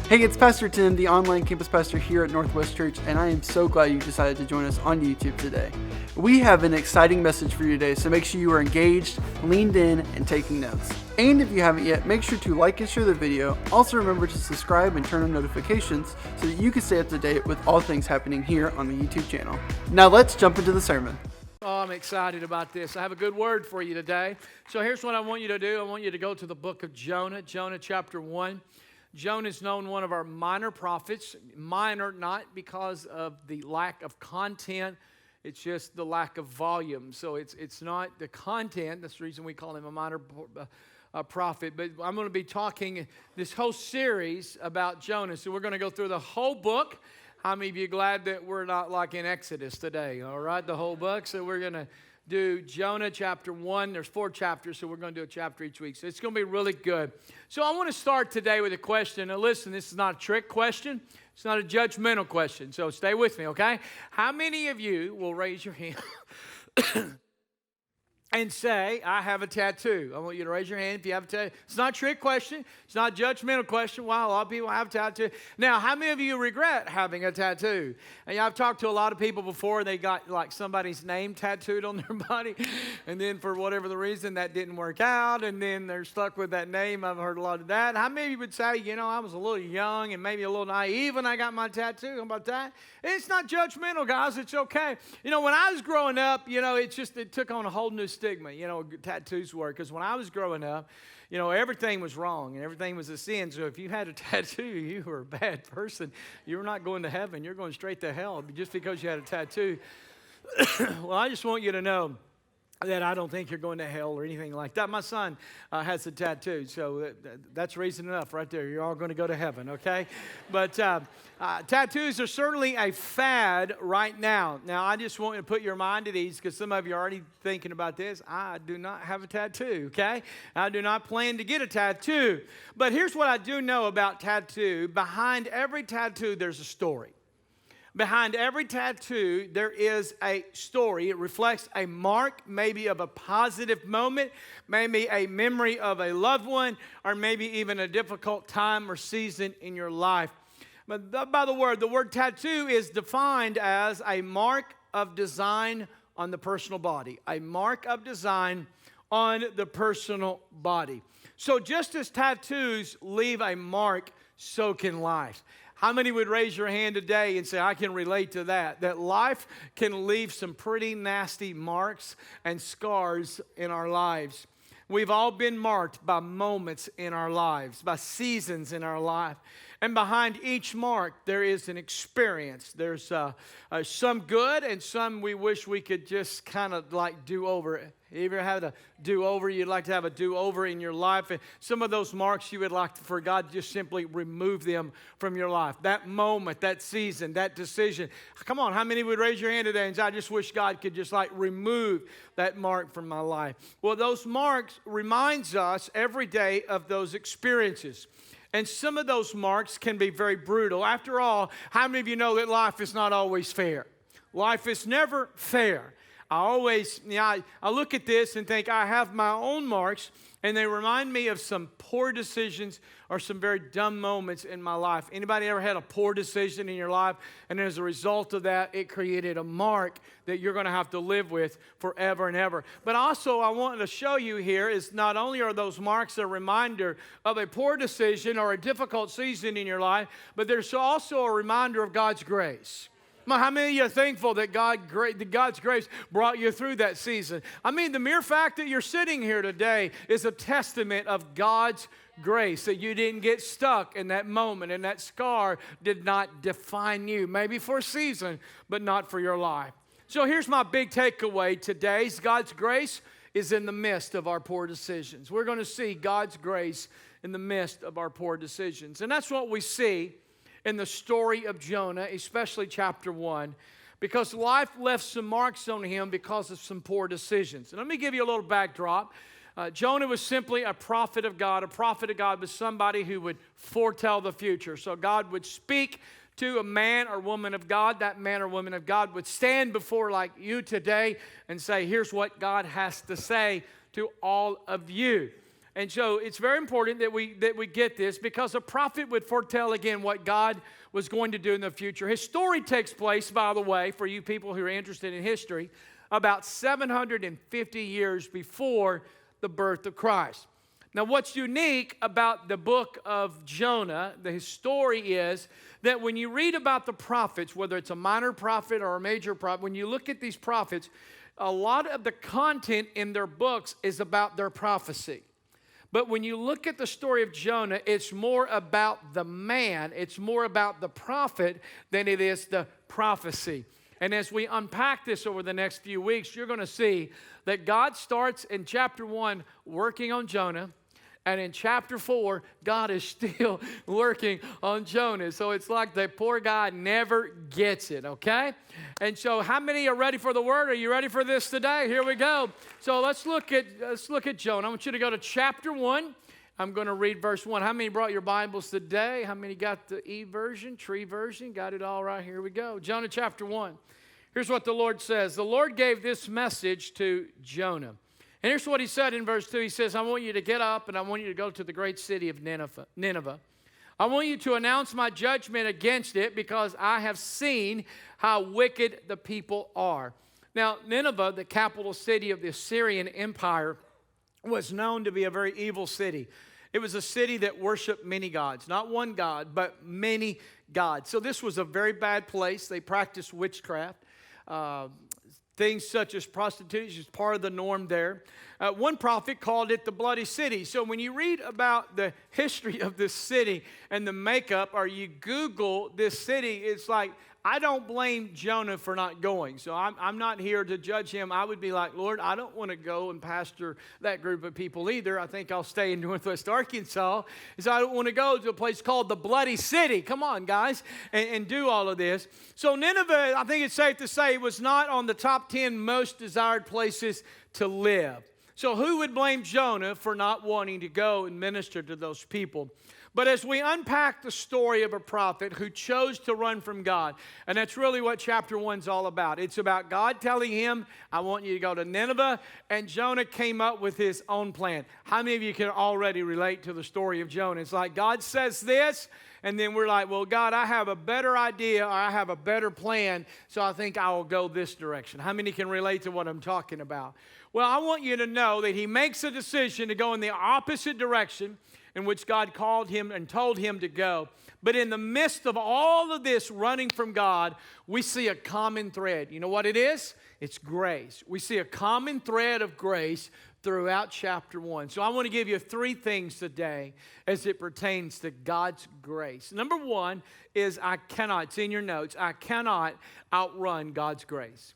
Hey, it's Pastor Tim, the online campus pastor here at Northwest Church, and I am so glad you decided to join us on YouTube today. We have an exciting message for you today, so make sure you are engaged, leaned in, and taking notes. And if you haven't yet, make sure to like and share the video. Also remember to subscribe and turn on notifications so that you can stay up to date with all things happening here on the YouTube channel. Now let's jump into the sermon. Oh, I'm excited about this. I have a good word for you today. So here's what I want you to do. I want you to go to the book of Jonah, Jonah chapter 1. Jonah is known one of our minor prophets. Minor not because of the lack of content, it's just the lack of volume. So it's not the content. That's the reason we call him a minor prophet. But I'm going to be talking this whole series about Jonah. So we're going to go through the whole book. How many of you glad that we're not like in Exodus today? All right, the whole book. So we're going to do Jonah chapter 1. There's 4 chapters, so we're going to do a chapter each week. So it's going to be really good. So I want to start today with a question. Now listen, this is not a trick question. It's not a judgmental question. So stay with me, okay? How many of you will raise your hand and say, I have a tattoo? I want you to raise your hand if you have a tattoo. It's not a trick question. It's not a judgmental question. Wow, a lot of people have a tattoo. Now, how many of you regret having a tattoo? And I've talked to a lot of people before. They got like somebody's name tattooed on their body. And then for whatever the reason, that didn't work out. And then they're stuck with that name. I've heard a lot of that. How many of you would say, I was a little young and maybe a little naive when I got my tattoo? How about that? It's not judgmental, guys. It's okay. When I was growing up, it took on a whole new stigma, tattoos were. Because when I was growing up, everything was wrong and everything was a sin. So if you had a tattoo, you were a bad person. You were not going to heaven. You're going straight to hell just because you had a tattoo. Well, I just want you to know that I don't think you're going to hell or anything like that. My son has a tattoo, so that's reason enough right there. You're all going to go to heaven, okay? But tattoos are certainly a fad right now. Now, I just want you to put your mind at ease because some of you are already thinking about this. I do not have a tattoo, okay? I do not plan to get a tattoo. But here's what I do know about tattoo. Behind every tattoo, there's a story. Behind every tattoo, there is a story. It reflects a mark, maybe of a positive moment, maybe a memory of a loved one, or maybe even a difficult time or season in your life. But by the word tattoo is defined as a mark of design on the personal body. A mark of design on the personal body. So just as tattoos leave a mark, so can life. How many would raise your hand today and say, I can relate to that? That life can leave some pretty nasty marks and scars in our lives. We've all been marked by moments in our lives, by seasons in our life. And behind each mark, there is an experience. There's some good and some we wish we could just kind of like do over. You ever had a do-over? You'd like to have a do-over in your life. And some of those marks you would like for God to just simply remove them from your life. That moment, that season, that decision. Come on, how many would raise your hand today and say, I just wish God could just like remove that mark from my life? Well, those marks reminds us every day of those experiences. And some of those marks can be very brutal. After all, how many of you know that life is not always fair? Life is never fair. I look at this and think I have my own marks, and they remind me of some poor decisions or some very dumb moments in my life. Anybody ever had a poor decision in your life, and as a result of that, it created a mark that you're going to have to live with forever and ever? But also, I want to show you here is not only are those marks a reminder of a poor decision or a difficult season in your life, but there's also a reminder of God's grace. How many of you are thankful that God's grace brought you through that season? I mean, the mere fact that you're sitting here today is a testament of God's grace, that you didn't get stuck in that moment and that scar did not define you. Maybe for a season, but not for your life. So here's my big takeaway today. God's grace is in the midst of our poor decisions. We're going to see God's grace in the midst of our poor decisions. And that's what we see in the story of Jonah, especially chapter 1, because life left some marks on him because of some poor decisions. And let me give you a little backdrop. Jonah was simply a prophet of God. A prophet of God was somebody who would foretell the future. So God would speak to a man or woman of God. That man or woman of God would stand before like you today and say, here's what God has to say to all of you. And so it's very important that we get this, because a prophet would foretell again what God was going to do in the future. His story takes place, by the way, for you people who are interested in history, about 750 years before the birth of Christ. Now, what's unique about the book of Jonah, his story, is that when you read about the prophets, whether it's a minor prophet or a major prophet, when you look at these prophets, a lot of the content in their books is about their prophecy. But when you look at the story of Jonah, it's more about the man, it's more about the prophet than it is the prophecy. And as we unpack this over the next few weeks, you're going to see that God starts in chapter 1 working on Jonah. And in chapter 4, God is still working on Jonah. So it's like the poor guy never gets it, okay? And so how many are ready for the word? Are you ready for this today? Here we go. So let's look at Jonah. I want you to go to chapter 1. I'm going to read verse 1. How many brought your Bibles today? How many got the E-version, tree version? Got it all right. Here we go. Jonah chapter 1. Here's what the Lord says. The Lord gave this message to Jonah. And here's what he said in verse 2. He says, I want you to get up and I want you to go to the great city of Nineveh. I want you to announce my judgment against it, because I have seen how wicked the people are. Now, Nineveh, the capital city of the Assyrian Empire, was known to be a very evil city. It was a city that worshiped many gods. Not one god, but many gods. So this was a very bad place. They practiced witchcraft. Things such as prostitution is part of the norm there. One prophet called it the bloody city. So when you read about the history of this city and the makeup, or you Google this city, it's like, I don't blame Jonah for not going. So I'm not here to judge him. I would be like, Lord, I don't want to go and pastor that group of people either. I think I'll stay in Northwest Arkansas. So I don't want to go to a place called the Bloody City. Come on, guys, and do all of this. So Nineveh, I think it's safe to say, was not on the top 10 most desired places to live. So who would blame Jonah for not wanting to go and minister to those people? But as we unpack the story of a prophet who chose to run from God, and that's really what chapter 1 is all about. It's about God telling him, I want you to go to Nineveh, and Jonah came up with his own plan. How many of you can already relate to the story of Jonah? It's like God says this, and then we're like, well, God, I have a better idea, or I have a better plan, so I think I will go this direction. How many can relate to what I'm talking about? Well, I want you to know that he makes a decision to go in the opposite direction in which God called him and told him to go. But in the midst of all of this running from God, we see a common thread. You know what it is? It's grace. We see a common thread of grace throughout chapter 1. So I want to give you 3 things today as it pertains to God's grace. Number 1 is it's in your notes, I cannot outrun God's grace.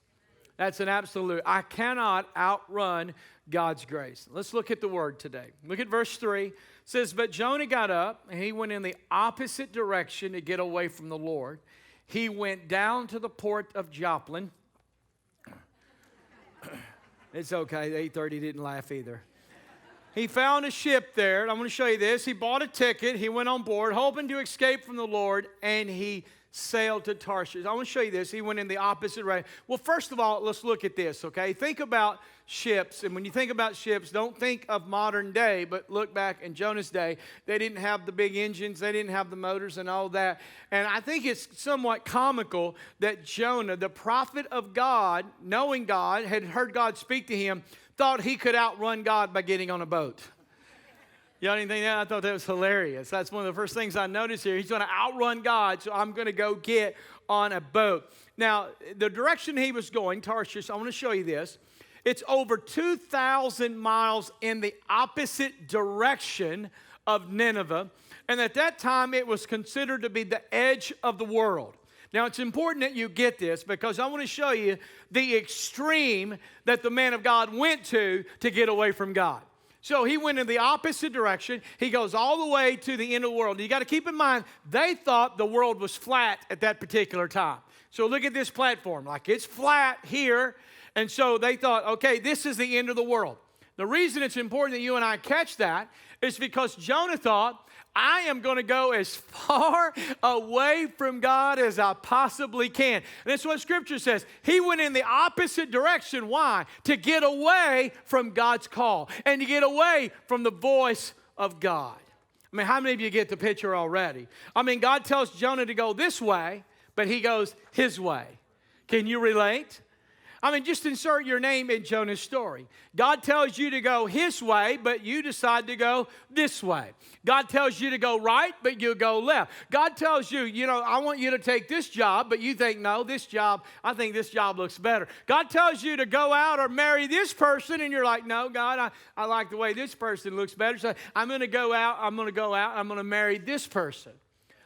That's an absolute. I cannot outrun God's grace. Let's look at the word today. Look at verse 3. It says, but Jonah got up and he went in the opposite direction to get away from the Lord. He went down to the port of Joplin. It's okay. 8:30 didn't laugh either. He found a ship there. I'm going to show you this. He bought a ticket. He went on board, hoping to escape from the Lord, and he sailed to Tarshish. I want to show you this. He went in the opposite way. Well, first of all, let's look at this, okay? Think about ships. And when you think about ships, don't think of modern day, but look back in Jonah's day. They didn't have the big engines. They didn't have the motors and all that. And I think it's somewhat comical that Jonah, the prophet of God, knowing God, had heard God speak to him, thought he could outrun God by getting on a boat. Y'all didn't think that? I thought that was hilarious. That's one of the first things I noticed here. He's going to outrun God, so I'm going to go get on a boat. Now, the direction he was going, Tarshish, I want to show you this. It's over 2,000 miles in the opposite direction of Nineveh. And at that time, it was considered to be the edge of the world. Now, it's important that you get this because I want to show you the extreme that the man of God went to get away from God. So he went in the opposite direction. He goes all the way to the end of the world. You got to keep in mind, they thought the world was flat at that particular time. So look at this platform. Like it's flat here. And so they thought, okay, this is the end of the world. The reason it's important that you and I catch that is because Jonah thought, I am going to go as far away from God as I possibly can. And that's what Scripture says. He went in the opposite direction. Why? To get away from God's call and to get away from the voice of God. I mean, how many of you get the picture already? I mean, God tells Jonah to go this way, but he goes his way. Can you relate? I mean, just insert your name in Jonah's story. God tells you to go his way, but you decide to go this way. God tells you to go right, but you go left. God tells you, I want you to take this job, but you think, no, I think this job looks better. God tells you to go out or marry this person, and you're like, no, God, I like the way this person looks better, so I'm going to go out, I'm going to marry this person.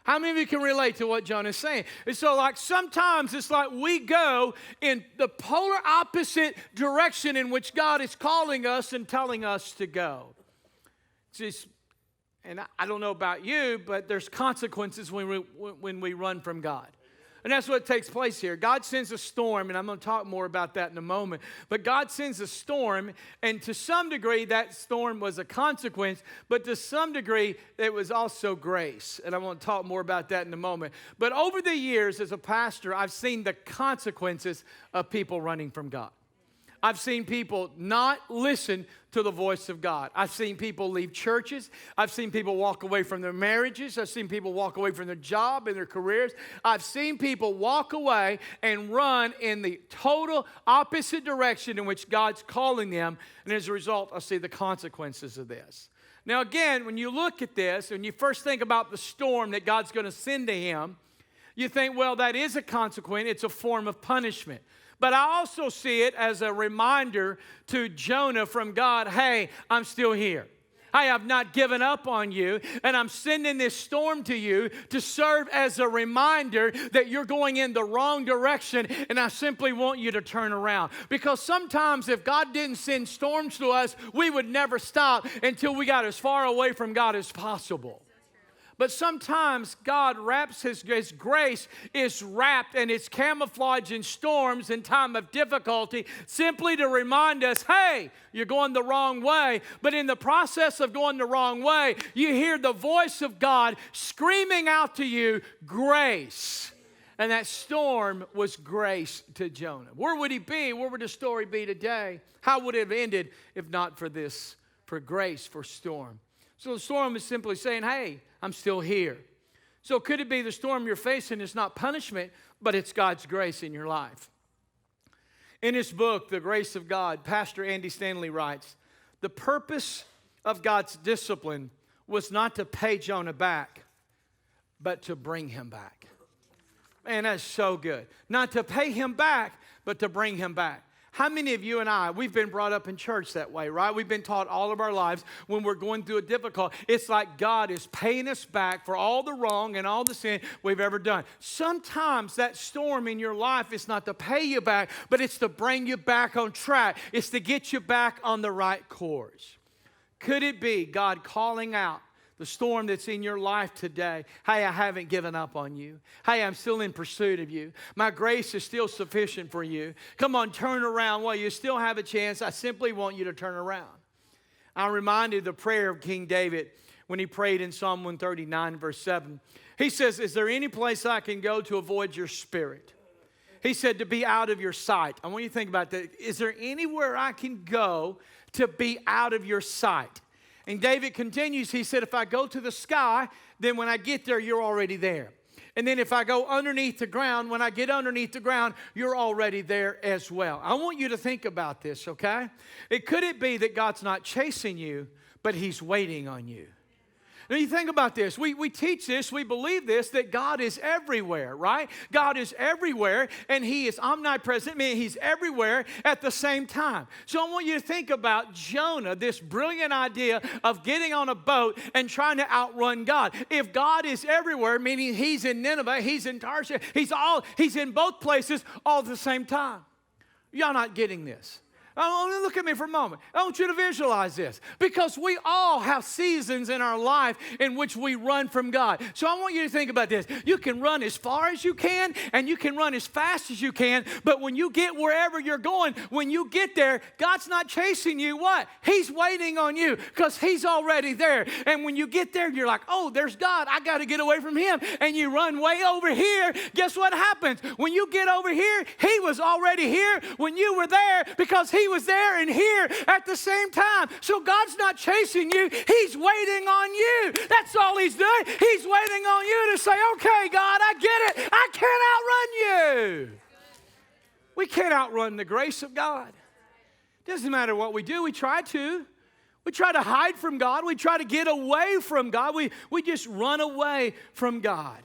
How many of you can relate to what Jonah is saying? And so sometimes it's like we go in the polar opposite direction in which God is calling us and telling us to go. And I don't know about you, but there's consequences when we run from God. And that's what takes place here. God sends a storm, and I'm going to talk more about that in a moment. But God sends a storm, and to some degree, that storm was a consequence. But to some degree, it was also grace. And I want to talk more about that in a moment. But over the years, as a pastor, I've seen the consequences of people running from God. I've seen people not listen to the voice of God. I've seen people leave churches. I've seen people walk away from their marriages. I've seen people walk away from their job and their careers. I've seen people walk away and run in the total opposite direction in which God's calling them. And as a result, I see the consequences of this. Now again, when you look at this, and you first think about the storm that God's going to send to him, you think, well, that is a consequence. It's a form of punishment. But I also see it as a reminder to Jonah from God, hey, I'm still here. I have not given up on you, and I'm sending this storm to you to serve as a reminder that you're going in the wrong direction, and I simply want you to turn around. Because sometimes if God didn't send storms to us, we would never stop until we got as far away from God as possible. But sometimes God wraps His grace is wrapped and it's camouflaged in storms in time of difficulty simply to remind us, hey, you're going the wrong way. But in the process of going the wrong way, you hear the voice of God screaming out to you, grace. And that storm was grace to Jonah. Where would he be? Where would the story be today? How would it have ended if not for this, for grace, for storm? So the storm is simply saying, hey, I'm still here. So could it be the storm you're facing is not punishment, but it's God's grace in your life? In his book, The Grace of God, Pastor Andy Stanley writes, the purpose of God's discipline was not to pay Jonah back, but to bring him back. Man, that's so good. Not to pay him back, but to bring him back. How many of you and I, we've been brought up in church that way, right? We've been taught all of our lives when we're going through a difficult, it's like God is paying us back for all the wrong and all the sin we've ever done. Sometimes that storm in your life is not to pay you back, but it's to bring you back on track. It's to get you back on the right course. Could it be God calling out the storm that's in your life today? Hey, I haven't given up on you. Hey, I'm still in pursuit of you. My grace is still sufficient for you. Come on, turn around. Well, you still have a chance. I simply want you to turn around. I'm reminded of the prayer of King David when he prayed in Psalm 139, verse 7. He says, is there any place I can go to avoid your spirit? He said, to be out of your sight. I want you to think about that. Is there anywhere I can go to be out of your sight? And David continues, he said, if I go to the sky, then when I get there, you're already there. And then if I go underneath the ground, when I get underneath the ground, you're already there as well. I want you to think about this, okay? Could it be that God's not chasing you, but He's waiting on you? Now you think about this. We teach this, we believe this, that God is everywhere, right? God is everywhere, and He is omnipresent, meaning He's everywhere at the same time. So I want you to think about Jonah, this brilliant idea of getting on a boat and trying to outrun God. If God is everywhere, meaning He's in Nineveh, He's in Tarshish, He's in both places all at the same time. Y'all not getting this. Oh, look at me for a moment. I want you to visualize this, because we all have seasons in our life in which we run from God. So I want you to think about this. You can run as far as you can, and you can run as fast as you can, but when you get wherever you're going, when you get there, God's not chasing you. What? He's waiting on you, because He's already there. And when you get there, you're like, oh, there's God. I got to get away from Him. And you run way over here. Guess what happens? When you get over here, He was already here when you were there, because He was there and here at the same time. So God's not chasing you. He's waiting on you. That's all He's doing. He's waiting on you to say, okay, God, I get it. I can't outrun you. We can't outrun the grace of God. Doesn't matter what we do. We try to. We try to hide from God. We try to get away from God. We just run away from God.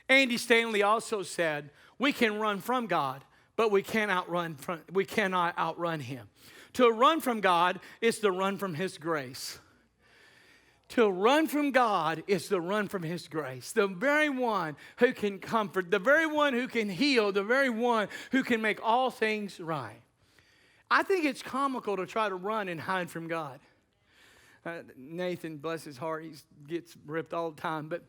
Andy Stanley also said, we can run from God, but we cannot outrun Him. To run from God is to run from His grace. To run from God is to run from His grace. The very one who can comfort, the very one who can heal, the very one who can make all things right. I think it's comical to try to run and hide from God. Nathan, bless his heart, he gets ripped all the time. But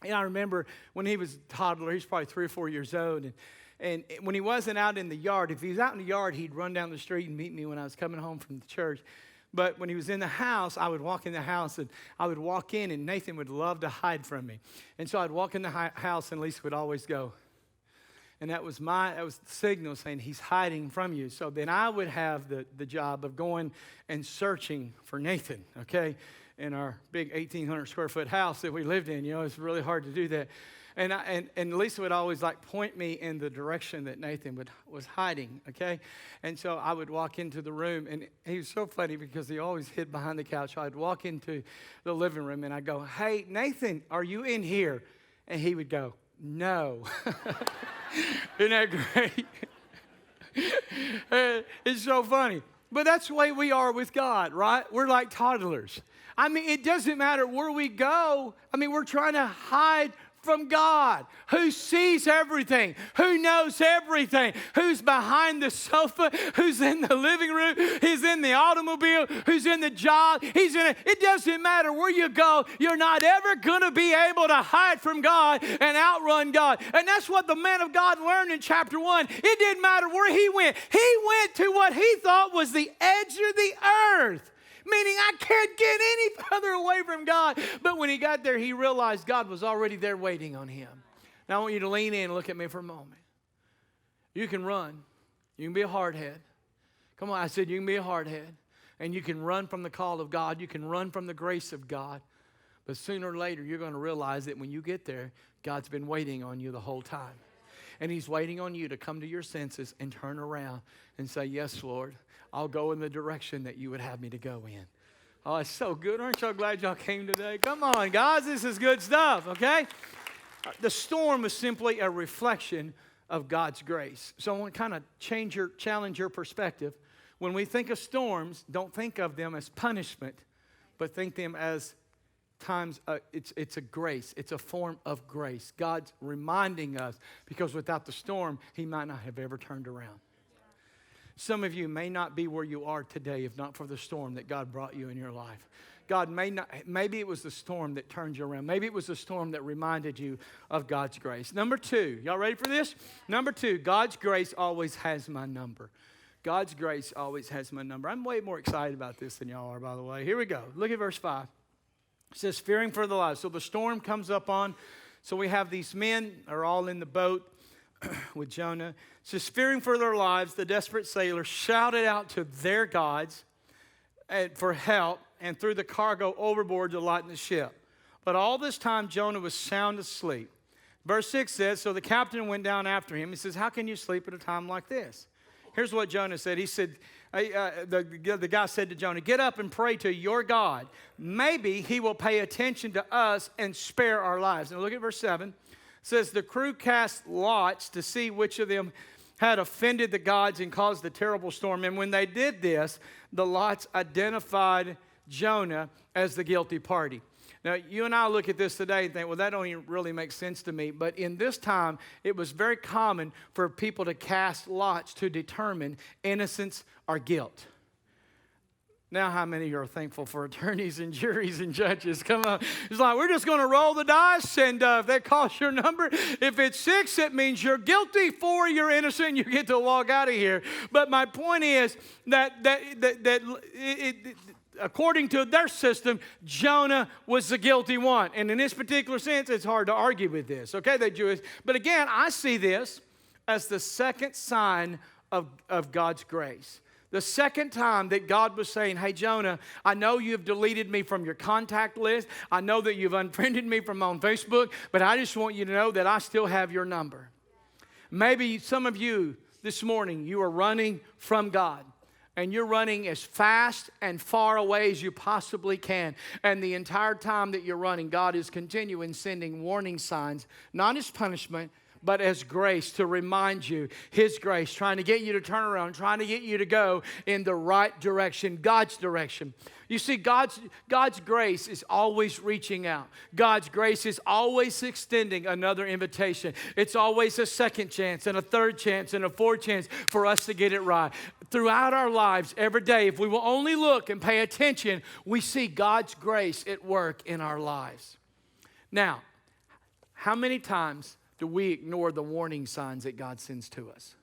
I remember when he was a toddler, he was probably 3 or 4 years old, and when he wasn't out in the yard, if he was out in the yard, he'd run down the street and meet me when I was coming home from the church. But when he was in the house, I would walk in the house, and I would walk in, and Nathan would love to hide from me. And so I'd walk in the house, and Lisa would always go. And that was the signal saying, he's hiding from you. So then I would have the job of going and searching for Nathan, okay, in our big 1,800 square foot house that we lived in. You know, it's really hard to do that. And Lisa would always like point me in the direction that Nathan was hiding, okay? And so I would walk into the room, and he was so funny because he always hid behind the couch. So I'd walk into the living room, and I'd go, hey, Nathan, are you in here? And he would go, no. Isn't that great? It's so funny. But that's the way we are with God, right? We're like toddlers. I mean, it doesn't matter where we go. I mean, we're trying to hide from God, who sees everything, who knows everything, who's behind the sofa, who's in the living room, who's in the automobile, who's in the job, it doesn't matter where you go, you're not ever going to be able to hide from God and outrun God. And that's what the man of God learned in chapter 1. It didn't matter where he went. He went to what he thought was the edge of the earth. Meaning I can't get any further away from God. But when he got there, he realized God was already there waiting on him. Now I want you to lean in and look at me for a moment. You can run. You can be a hardhead. Come on, I said you can be a hardhead. And you can run from the call of God. You can run from the grace of God. But sooner or later, you're going to realize that when you get there, God's been waiting on you the whole time. And He's waiting on you to come to your senses and turn around and say, yes, Lord, I'll go in the direction that you would have me to go in. Oh, it's so good. Aren't y'all glad y'all came today? Come on, guys. This is good stuff, okay? The storm was simply a reflection of God's grace. So I want to kind of challenge your perspective. When we think of storms, don't think of them as punishment, but think them as times, it's a grace. It's a form of grace. God's reminding us, because without the storm, He might not have ever turned around. Some of you may not be where you are today if not for the storm that God brought you in your life. Maybe it was the storm that turned you around. Maybe it was the storm that reminded you of God's grace. Number 2, y'all ready for this? Number 2, God's grace always has my number. God's grace always has my number. I'm way more excited about this than y'all are, by the way. Here we go. Look at verse 5. It says, fearing for their lives. So the storm comes up on. So we have these men are all in the boat with Jonah. It says, fearing for their lives, the desperate sailors shouted out to their gods for help and threw the cargo overboard to lighten the ship. But all this time, Jonah was sound asleep. Verse 6 says, so the captain went down after him. He says, how can you sleep at a time like this? Here's what Jonah said. He said, the guy said to Jonah, get up and pray to your God. Maybe He will pay attention to us and spare our lives. Now look at verse 7. It says, the crew cast lots to see which of them had offended the gods and caused the terrible storm. And when they did this, the lots identified Jonah as the guilty party. Now, you and I look at this today and think, well, that don't even really make sense to me. But in this time, it was very common for people to cast lots to determine innocence or guilt. Now, how many of you are thankful for attorneys and juries and judges? Come on. It's like, we're just going to roll the dice, and if that calls your number, if it's 6, it means you're guilty. 4, you're innocent, you get to walk out of here. But my point is that according to their system, Jonah was the guilty one. And in this particular sense, it's hard to argue with this. Okay, they're Jewish. But again, I see this as the second sign of God's grace. The second time that God was saying, hey, Jonah, I know you've deleted me from your contact list. I know that you've unfriended me from on Facebook, but I just want you to know that I still have your number. Maybe some of you this morning, you are running from God. And you're running as fast and far away as you possibly can. And the entire time that you're running, God is continuing sending warning signs, not as punishment, but as grace to remind you, His grace, trying to get you to turn around, trying to get you to go in the right direction, God's direction. You see, God's grace is always reaching out. God's grace is always extending another invitation. It's always a second chance and a third chance and a fourth chance for us to get it right. Throughout our lives, every day, if we will only look and pay attention, we see God's grace at work in our lives. Now, how many times do we ignore the warning signs that God sends to us?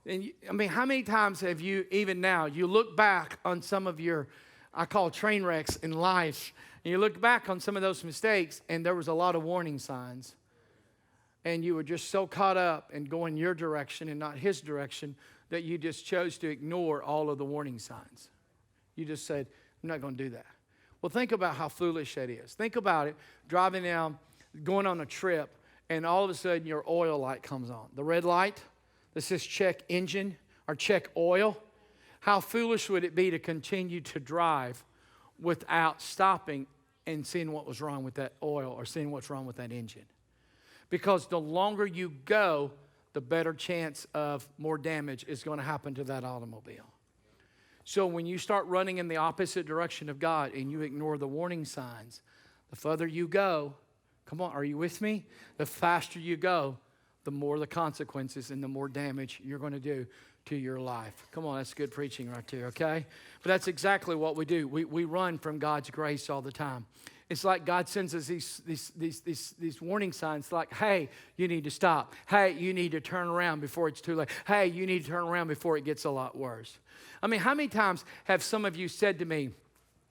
And how many times have you, even now, you look back on some of your, I call train wrecks in life, and you look back on some of those mistakes, and there was a lot of warning signs, and you were just so caught up in going your direction and not His direction that you just chose to ignore all of the warning signs. You just said, I'm not going to do that. Well, think about how foolish that is. Think about it, driving down, going on a trip, and all of a sudden your oil light comes on. The red light that says check engine or check oil. How foolish would it be to continue to drive without stopping and seeing what was wrong with that oil or seeing what's wrong with that engine? Because the longer you go, the better chance of more damage is going to happen to that automobile. So when you start running in the opposite direction of God and you ignore the warning signs, the further you go, come on, are you with me? The faster you go, the more the consequences and the more damage you're going to do to your life. Come on, that's good preaching right there, okay? But that's exactly what we do. We run from God's grace all the time. It's like God sends us these warning signs like, hey, you need to stop. Hey, you need to turn around before it's too late. Hey, you need to turn around before it gets a lot worse. How many times have some of you said to me,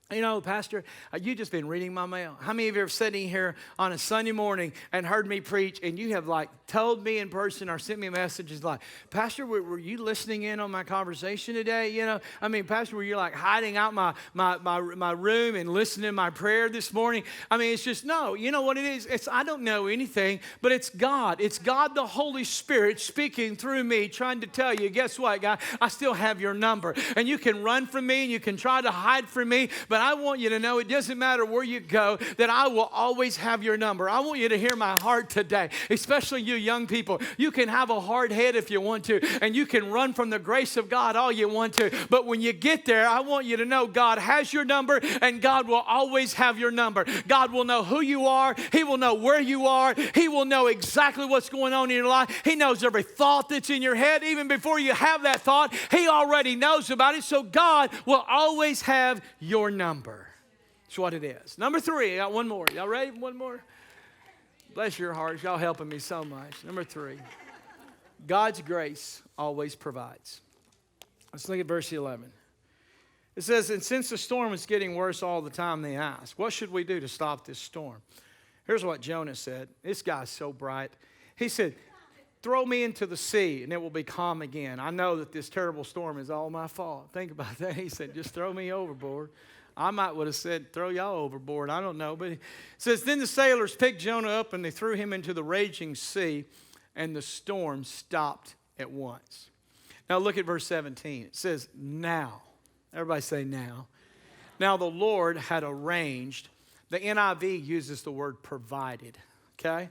you know, Pastor, you just been reading my mail. How many of you are sitting here on a Sunday morning and heard me preach, and you have told me in person or sent me messages like, Pastor, were you listening in on my conversation today? You know, Pastor, were you hiding out my room and listening to my prayer this morning? It's just, no, you know what it is? I don't know anything, but it's God. It's God the Holy Spirit speaking through me, trying to tell you, guess what, God? I still have your number. And you can run from me and you can try to hide from me, but I want you to know it doesn't matter where you go, that I will always have your number. I want you to hear my heart today, especially you young people. You can have a hard head if you want to, and you can run from the grace of God all you want to. But when you get there, I want you to know God has your number, and God will always have your number. God will know who you are. He will know where you are. He will know exactly what's going on in your life. He knows every thought that's in your head. Even before you have that thought, He already knows about it. So God will always have your number. That's what it is. Number 3, I got one more. Y'all ready? One more? Bless your hearts. Y'all helping me so much. Number 3, God's grace always provides. Let's look at verse 11. It says, and since the storm is getting worse all the time, they ask, what should we do to stop this storm? Here's what Jonah said. This guy's so bright. He said, throw me into the sea and it will be calm again. I know that this terrible storm is all my fault. Think about that. He said, just throw me overboard. I might would have said, throw y'all overboard. I don't know. But it says, then the sailors picked Jonah up and they threw him into the raging sea, and the storm stopped at once. Now look at verse 17. It says, now. Everybody say now. Now the Lord had arranged. The NIV uses the word provided. Okay?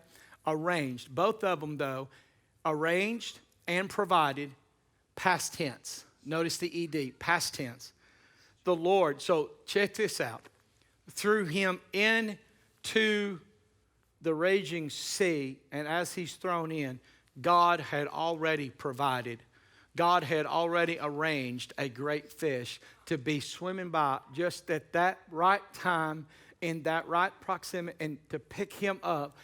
Arranged. Both of them, though, arranged and provided, past tense. Notice the ED, past tense. The Lord, so check this out. threw him into the raging sea, and as he's thrown in, God had already provided. God had already arranged a great fish to be swimming by just at that right time, in that right proximity, and to pick him up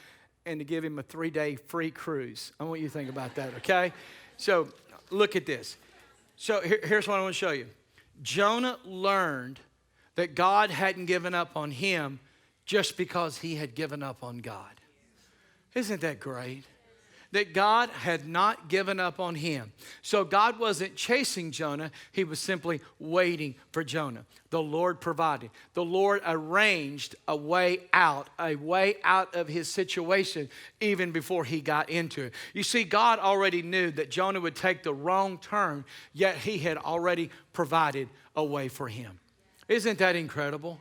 and to give him a 3-day free cruise. I want you to think about that, okay? So look at this. So here's what I want to show you. Jonah learned that God hadn't given up on him just because he had given up on God. Isn't that great? That God had not given up on him. So God wasn't chasing Jonah. He was simply waiting for Jonah. The Lord provided. The Lord arranged a way out of his situation even before he got into it. You see, God already knew that Jonah would take the wrong turn, yet he had already provided a way for him. Isn't that incredible?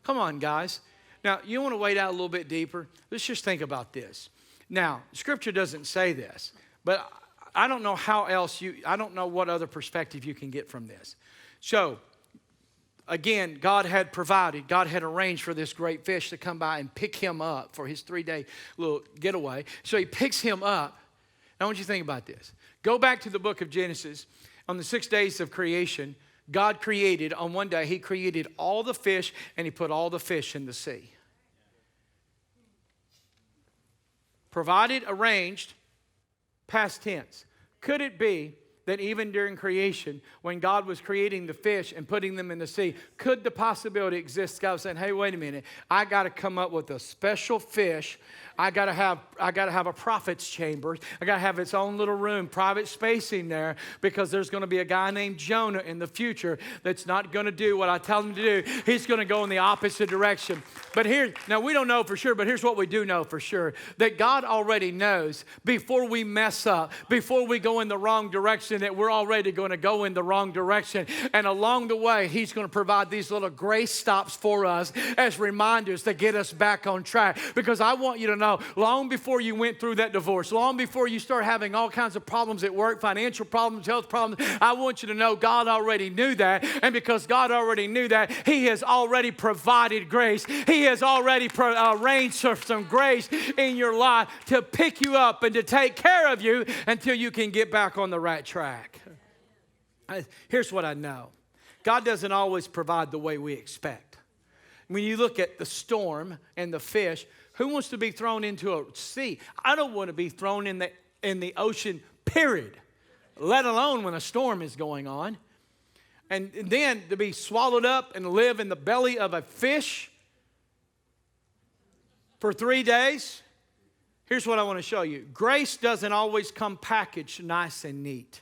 Come on, guys. Now, you want to wade out a little bit deeper? Let's just think about this. Now, Scripture doesn't say this, but I don't know how else I don't know what other perspective you can get from this. So, again, God had provided, God had arranged for this great fish to come by and pick him up for his 3-day little getaway. So he picks him up. Now, I want you to think about this. Go back to the book of Genesis. On the 6 days of creation, God created, on one day, he created all the fish, and he put all the fish in the sea. Provided, arranged, past tense. Could it be that even during creation, when God was creating the fish and putting them in the sea, could the possibility exist? God was saying, hey, wait a minute. I got to come up with a special fish. I got to have a prophet's chamber. I got to have its own little room, private spacing there, because there's going to be a guy named Jonah in the future that's not going to do what I tell him to do. He's going to go in the opposite direction. But now we don't know for sure, but here's what we do know for sure, that God already knows before we mess up, before we go in the wrong direction, that we're already going to go in the wrong direction. And along the way, he's going to provide these little grace stops for us as reminders to get us back on track. Because I want you to know, long before you went through that divorce, long before you start having all kinds of problems at work, financial problems, health problems, I want you to know God already knew that. And because God already knew that, he has already provided grace. He has already arranged for some grace in your life to pick you up and to take care of you until you can get back on the right track. Here's what I know. God doesn't always provide the way we expect. When you look at the storm and the fish, who wants to be thrown into a sea? I don't want to be thrown in the ocean, period, let alone when a storm is going on. And then to be swallowed up and live in the belly of a fish for 3 days. Here's what I want to show you. Grace doesn't always come packaged nice and neat.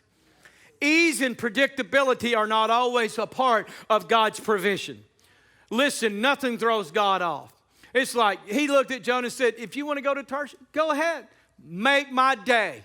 Ease and predictability are not always a part of God's provision. Listen, nothing throws God off. It's like he looked at Jonah and said, if you want to go to Tarshish, go ahead. Make my day.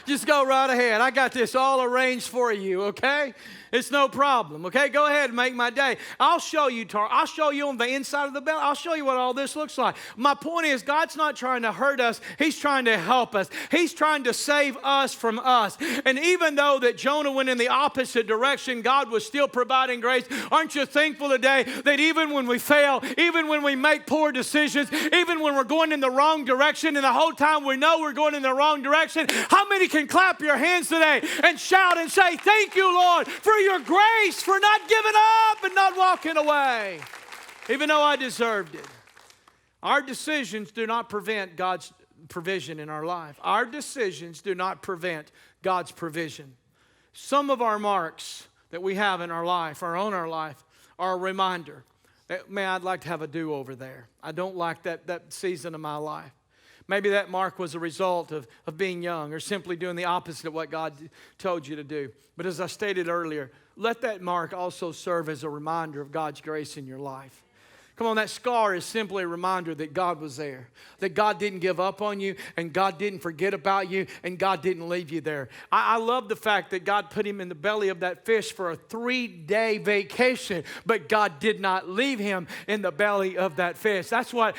Just go right ahead. I got this all arranged for you, okay? It's no problem, okay? Go ahead and make my day. I'll show you, I'll show you on the inside of the belly. I'll show you what all this looks like. My point is, God's not trying to hurt us. He's trying to help us. He's trying to save us from us. And even though that Jonah went in the opposite direction, God was still providing grace. Aren't you thankful today that even when we fail, even when we make poor decisions, even when we're going in the wrong direction, and the whole time we know we're going in the wrong direction, how many can clap your hands today and shout and say, thank you, Lord, for your grace, for not giving up and not walking away, even though I deserved it. Our decisions do not prevent God's provision in our life. Our decisions do not prevent God's provision. Some of our marks that we have in our life, or on our life, are a reminder that, man, I'd like to have a do-over there. I don't like that season of my life. Maybe that mark was a result of being young, or simply doing the opposite of what God told you to do. But as I stated earlier, let that mark also serve as a reminder of God's grace in your life. Come on, that scar is simply a reminder that God was there, that God didn't give up on you, and God didn't forget about you, and God didn't leave you there. I love the fact that God put him in the belly of that fish for a 3-day vacation, but God did not leave him in the belly of that fish. That's what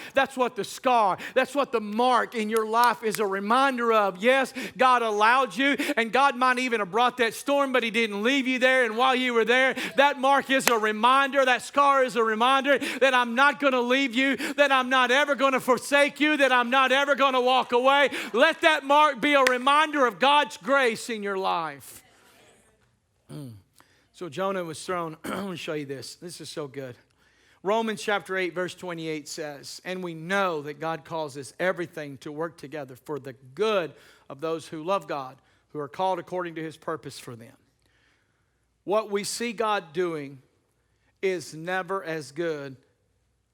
the scar, that's what the mark in your life is a reminder of. Yes, God allowed you, and God might even have brought that storm, but he didn't leave you there. And while you were there, that mark is a reminder, that scar is a reminder that I'm I'm not going to leave you, that I'm not ever going to forsake you, that I'm not ever going to walk away. Let that mark be a reminder of God's grace in your life. So Jonah was thrown. Let me show you this. This is so good. Romans chapter 8, verse 28 says, and we know that God causes everything to work together for the good of those who love God, who are called according to his purpose for them. What we see God doing is never as good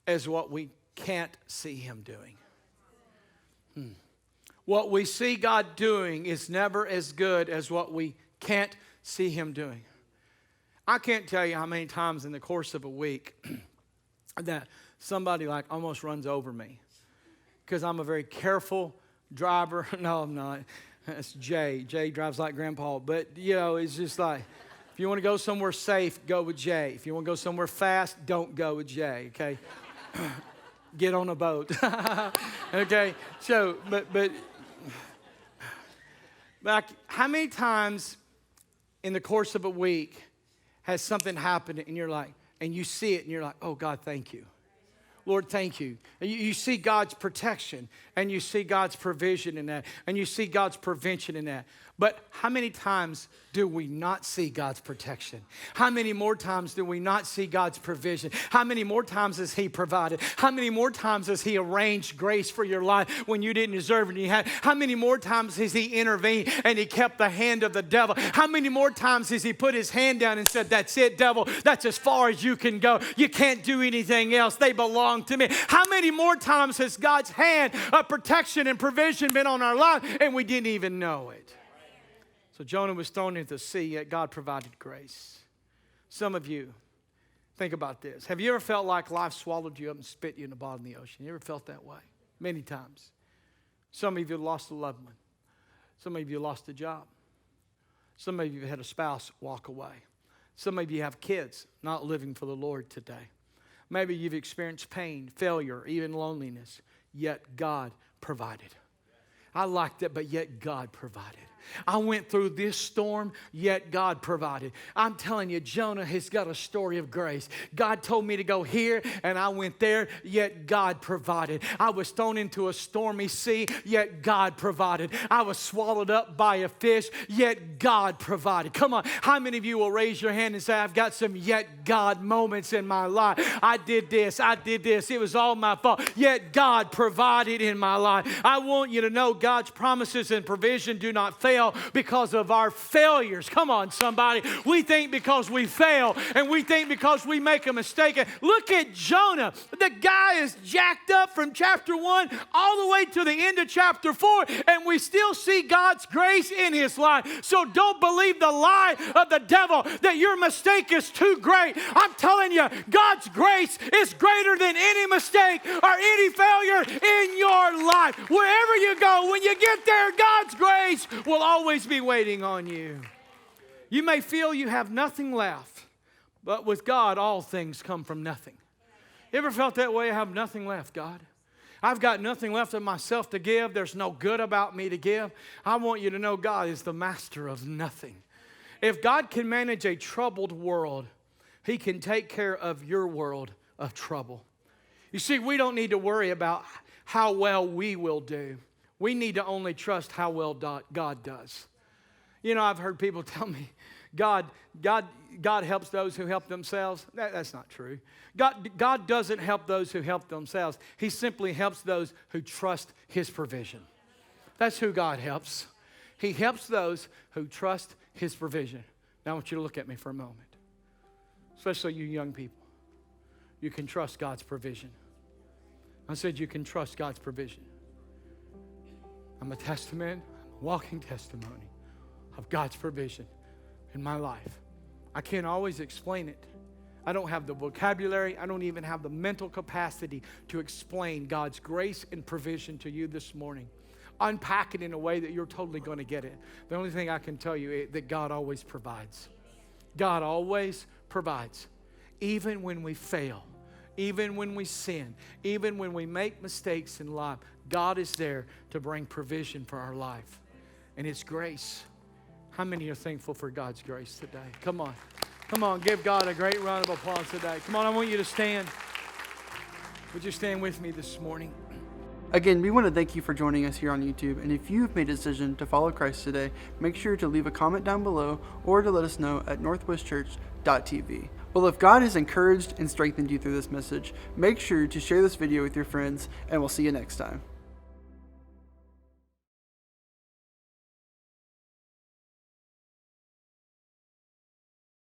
as what we can't see him doing. What we see God doing is never as good as what we can't see him doing. I can't tell you how many times in the course of a week that somebody like almost runs over me because I'm a very careful driver. No, I'm not. That's Jay. Jay drives like Grandpa. But, it's just like, if you want to go somewhere safe, go with Jay. If you want to go somewhere fast, don't go with Jay, okay? Get on a boat. Okay? So, but how many times in the course of a week has something happened and you're like, and you see it and you're like, oh, God, thank you. Lord, thank you. And you see God's protection and you see God's provision in that and you see God's prevention in that. But how many times do we not see God's protection? How many more times do we not see God's provision? How many more times has he provided? How many more times has he arranged grace for your life when you didn't deserve it and you had? How many more times has he intervened and he kept the hand of the devil? How many more times has he put his hand down and said, that's it, devil. That's as far as you can go. You can't do anything else. They belong to me. How many more times has God's hand of protection and provision been on our life and we didn't even know it? So Jonah was thrown into the sea, yet God provided grace. Some of you, think about this. Have you ever felt like life swallowed you up and spit you in the bottom of the ocean? You ever felt that way? Many times. Some of you lost a loved one. Some of you lost a job. Some of you had a spouse walk away. Some of you have kids not living for the Lord today. Maybe you've experienced pain, failure, even loneliness, yet God provided. I like that, but yet God provided. I went through this storm, yet God provided. I'm telling you, Jonah has got a story of grace. God told me to go here, and I went there, yet God provided. I was thrown into a stormy sea, yet God provided. I was swallowed up by a fish, yet God provided. Come on, how many of you will raise your hand and say, I've got some yet God moments in my life. I did this, it was all my fault, yet God provided in my life. I want you to know God's promises and provision do not fail because of our failures. Come on, somebody. We think because we fail and we think because we make a mistake. Look at Jonah. The guy is jacked up from chapter 1 all the way to the end of chapter 4, and we still see God's grace in his life. So don't believe the lie of the devil that your mistake is too great. I'm telling you, God's grace is greater than any mistake or any failure in your life. Wherever you go, when you get there, God's grace will always be waiting on you. You may feel you have nothing left, but with God, all things come from nothing. You ever felt that way? I have nothing left, God. I've got nothing left of myself to give. There's no good about me to give. I want you to know God is the master of nothing. If God can manage a troubled world, he can take care of your world of trouble. You see, we don't need to worry about how well we will do. We need to only trust how well God does. You know, I've heard people tell me, God helps those who help themselves. That's not true. God doesn't help those who help themselves. He simply helps those who trust his provision. That's who God helps. He helps those who trust his provision. Now I want you to look at me for a moment. Especially you young people. You can trust God's provision. I said you can trust God's provision. I'm a testament, a walking testimony of God's provision in my life. I can't always explain it. I don't have the vocabulary. I don't even have the mental capacity to explain God's grace and provision to you this morning. Unpack it in a way that you're totally going to get it. The only thing I can tell you is that God always provides. God always provides. Even when we fail, even when we sin, even when we make mistakes in life, God is there to bring provision for our life. And it's grace. How many are thankful for God's grace today? Come on. Come on, give God a great round of applause today. Come on, I want you to stand. Would you stand with me this morning? Again, we want to thank you for joining us here on YouTube, and if you've made a decision to follow Christ today, make sure to leave a comment down below or to let us know at northwestchurch.tv. Well, if God has encouraged and strengthened you through this message, make sure to share this video with your friends, and we'll see you next time.